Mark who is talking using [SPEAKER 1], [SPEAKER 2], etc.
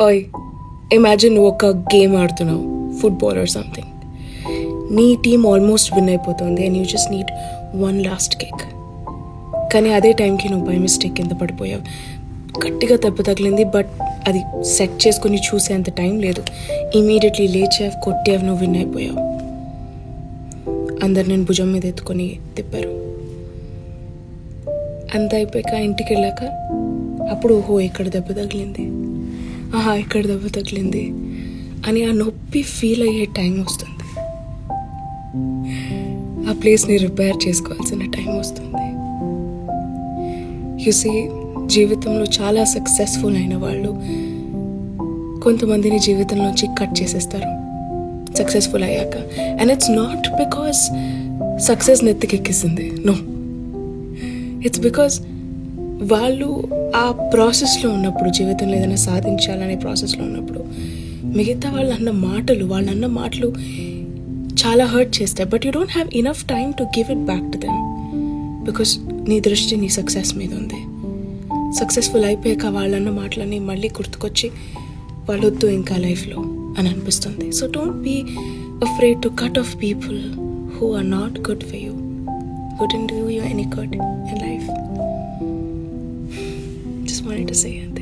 [SPEAKER 1] ఓయ్, ఇమాజిన్ నువ్వు ఒక గేమ్ ఆడుతున్నావు, ఫుట్బాల్ ఆర్ సంథింగ్. నీ టీమ్ ఆల్మోస్ట్ విన్ అయిపోతుంది and you just need one last kick. కానీ అదే టైంకి నువ్వు బై మిస్టేక్ కింద పడిపోయావు. గట్టిగా దెబ్బ తగిలింది, బట్ అది సెట్ చేసుకుని చూసేంత టైం లేదు. ఇమీడియట్లీ లేచావు, కొట్టావు, నువ్వు విన్ అయిపోయావు. అందరు నేను భుజం మీద ఎత్తుకొని తిప్పారు. అంత అయిపోయాక ఇంటికి వెళ్ళాక అప్పుడు ఓహో ఇక్కడ దెబ్బ తగిలింది, ఆహా ఇక్కడ దెబ్బ తగిలింది అని ఆ నొప్పి ఫీల్ అయ్యే టైం వస్తుంది. ఆ ప్లేస్ని రిపేర్ చేసుకోవాల్సిన టైం వస్తుంది. యూసీ, జీవితంలో చాలా సక్సెస్ఫుల్ అయిన వాళ్ళు కొంతమందిని జీవితంలోంచి కట్ చేసేస్తారు సక్సెస్ఫుల్ అయ్యాక. And it's not because success నెత్తికెక్కిస్తుంది, నో, ఇట్స్ బికాస్ వాళ్ళు ఆ ప్రాసెస్లో ఉన్నప్పుడు, జీవితంలో ఏదైనా సాధించాలనే ప్రాసెస్లో ఉన్నప్పుడు మిగతా వాళ్ళు అన్న మాటలు చాలా హర్ట్ చేస్తాయి. But you don't have enough time to give it back to them because నీ దృష్టి నీ సక్సెస్ మీద ఉంది. సక్సెస్ఫుల్ అయిపోయాక వాళ్ళన్న మాటలని మళ్ళీ గుర్తుకొచ్చి వాళ్ళొద్దు ఇంకా లైఫ్లో అని అనిపిస్తుంది. So don't be afraid to cut off people who are not good for you, who didn't do you any good in life. Just wanted to say it.